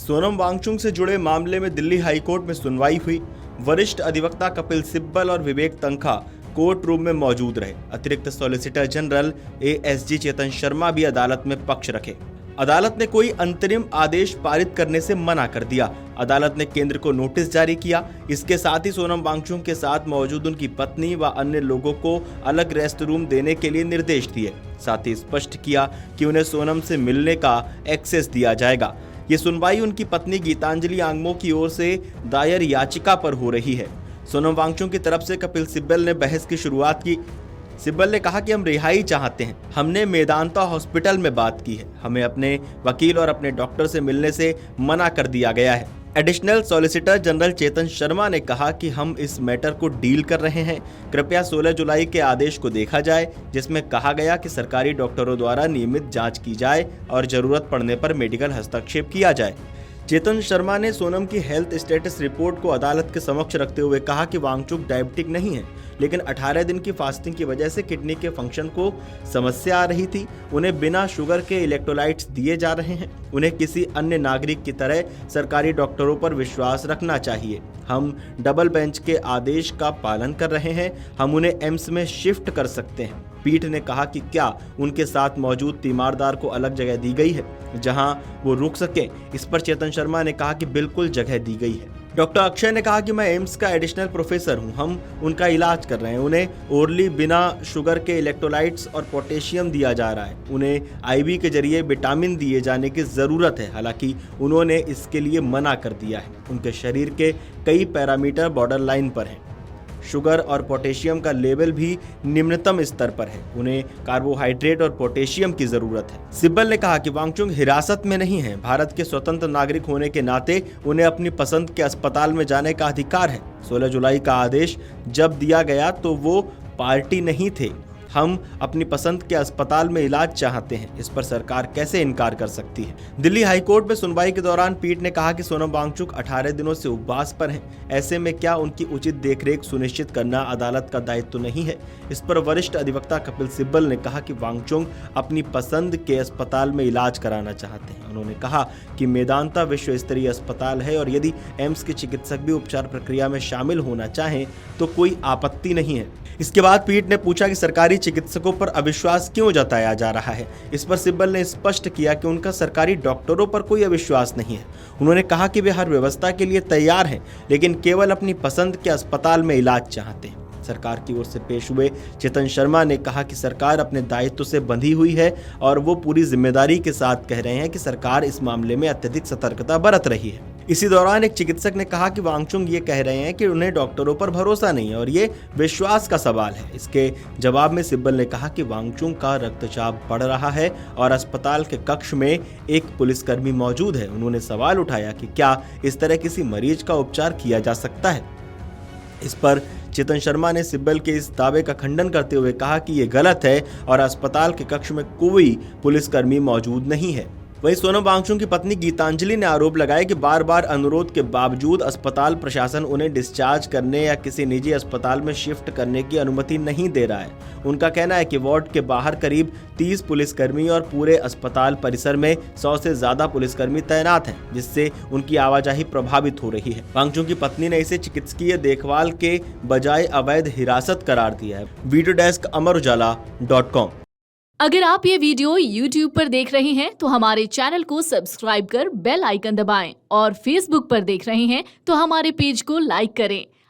सोनम वांगचुक से जुड़े मामले में दिल्ली हाईकोर्ट में सुनवाई हुई। वरिष्ठ अधिवक्ता कपिल सिब्बल और विवेक तन्खा कोर्ट रूम में मौजूद रहे। अतिरिक्त solicitor general ASG Chetan Sharma भी अदालत में पक्ष रखे। अदालत ने कोई अंतरिम आदेश पारित करने से मना कर दिया। अदालत ने केंद्र को नोटिस जारी किया। इसके साथ ही सोनम वांगचुक के साथ मौजूद उनकी पत्नी व अन्य लोगों को अलग रेस्ट रूम देने के लिए निर्देश दिए। साथ ही स्पष्ट किया कि उन्हें सोनम से मिलने का एक्सेस दिया जाएगा। ये सुनवाई उनकी पत्नी गीतांजलि आंगमो की ओर से दायर याचिका पर हो रही है। सोनम वांगचुक की तरफ से कपिल सिब्बल ने बहस की शुरुआत की। सिब्बल ने कहा कि हम रिहाई चाहते हैं। हमने मेदांता हॉस्पिटल में बात की है। हमें अपने वकील और अपने डॉक्टर से मिलने से मना कर दिया गया है। Additional solicitor general Chetan Sharma ने कहा कि हम इस मैटर को डील कर रहे हैं। कृपया 16 जुलाई के आदेश को देखा जाए, जिसमें कहा गया कि सरकारी डॉक्टरों द्वारा नियमित जांच की जाए और जरूरत पड़ने पर मेडिकल हस्तक्षेप किया जाए। चेतन शर्मा ने सोनम की हेल्थ स्टेटस रिपोर्ट को अदालत के समक्ष रखते हुए कहा कि वांगचुक डायबिटिक नहीं है, लेकिन 18 दिन की फास्टिंग की वजह से किडनी के फंक्शन को समस्या आ रही थी। उन्हें बिना शुगर के इलेक्ट्रोलाइट्स दिए जा रहे हैं। उन्हें किसी अन्य नागरिक की तरह सरकारी डॉक्टरों पर विश्वास रखना चाहिए। हम डबल बेंच के आदेश का पालन कर रहे हैं। हम उन्हें एम्स में शिफ्ट कर सकते हैं। पीठ ने कहा कि क्या उनके साथ मौजूद तीमारदार को अलग जगह दी गई है जहां वो रुक सके। इस पर चेतन शर्मा ने कहा कि बिल्कुल जगह दी गई है। डॉक्टर अक्षय ने कहा कि मैं एम्स का एडिशनल प्रोफेसर हूं। हम उनका इलाज कर रहे हैं। उन्हें ओरली बिना शुगर के इलेक्ट्रोलाइट्स और पोटेशियम दिया जा रहा है। उन्हें आईवी के जरिए विटामिन दिए जाने की जरूरत है। हालांकि उन्होंने इसके लिए मना कर दिया है। उनके शरीर के कई पैरामीटर बॉर्डर लाइन पर हैं। शुगर और पोटेशियम का लेवल भी निम्नतम स्तर पर है। उन्हें कार्बोहाइड्रेट और पोटेशियम की जरूरत है। सिब्बल ने कहा कि वांगचुक हिरासत में नहीं है। भारत के स्वतंत्र नागरिक होने के नाते उन्हें अपनी पसंद के अस्पताल में जाने का अधिकार है। 16 जुलाई का आदेश जब दिया गया तो वो पार्टी नहीं थे। हम अपनी पसंद के अस्पताल में इलाज चाहते हैं। इस पर सरकार कैसे इनकार कर सकती है। दिल्ली हाईकोर्ट में सुनवाई के दौरान पीठ ने कहा कि सोनम वांगचुक 18 दिनों से उपवास पर हैं। ऐसे में क्या उनकी उचित देखरेख सुनिश्चित करना अदालत का दायित्व नहीं है। इस पर वरिष्ठ अधिवक्ता कपिल सिब्बल ने कहा कि वांगचुक अपनी पसंद के अस्पताल में इलाज कराना चाहते हैं। उन्होंने कहा कि मेदांता विश्व स्तरीय अस्पताल है और यदि एम्स के चिकित्सक भी उपचार प्रक्रिया में शामिल होना चाहें तो कोई आपत्ति नहीं है। इसके बाद पीठ ने पूछा कि सरकारी चिकित्सकों पर अविश्वास क्यों जताया जा रहा है। इस पर सिब्बल ने स्पष्ट किया कि उनका सरकारी डॉक्टरों पर कोई अविश्वास नहीं है। उन्होंने कहा कि वे हर व्यवस्था के लिए तैयार हैं, लेकिन केवल अपनी पसंद के अस्पताल में इलाज चाहते हैं। सरकार की ओर से पेश हुए चेतन शर्मा ने कहा कि सरकार अपने दायित्व से बंधी हुई है और वो पूरी जिम्मेदारी के साथ कह रहे हैं कि सरकार इस मामले में अत्यधिक सतर्कता बरत रही है। इसी दौरान एक चिकित्सक ने कहा कि वांगचुक ये कह रहे हैं कि उन्हें डॉक्टरों पर भरोसा नहीं है और ये विश्वास का सवाल है। इसके जवाब में सिब्बल ने कहा कि वांगचुक का रक्तचाप बढ़ रहा है और अस्पताल के कक्ष में एक पुलिसकर्मी मौजूद है। उन्होंने सवाल उठाया कि क्या इस तरह किसी मरीज का उपचार किया जा सकता है। इस पर चेतन शर्मा ने सिब्बल के इस दावे का खंडन करते हुए कहा कि ये गलत है और अस्पताल के कक्ष में कोई पुलिसकर्मी मौजूद नहीं है। वहीं सोनम वांगचुक की पत्नी गीतांजलि ने आरोप लगाया कि बार बार अनुरोध के बावजूद अस्पताल प्रशासन उन्हें डिस्चार्ज करने या किसी निजी अस्पताल में शिफ्ट करने की अनुमति नहीं दे रहा है। उनका कहना है कि वार्ड के बाहर करीब 30 पुलिसकर्मी और पूरे अस्पताल परिसर में 100 से ज्यादा पुलिसकर्मी तैनात हैं, जिससे उनकी आवाजाही प्रभावित हो रही है। वांगचुक की पत्नी ने इसे चिकित्सकीय देखभाल के बजाय अवैध हिरासत करार दिया है। Video desk amarujala.com। अगर आप ये वीडियो YouTube पर देख रहे हैं तो हमारे चैनल को सब्सक्राइब कर बेल आइकन दबाएं और Facebook पर देख रहे हैं तो हमारे पेज को लाइक करें।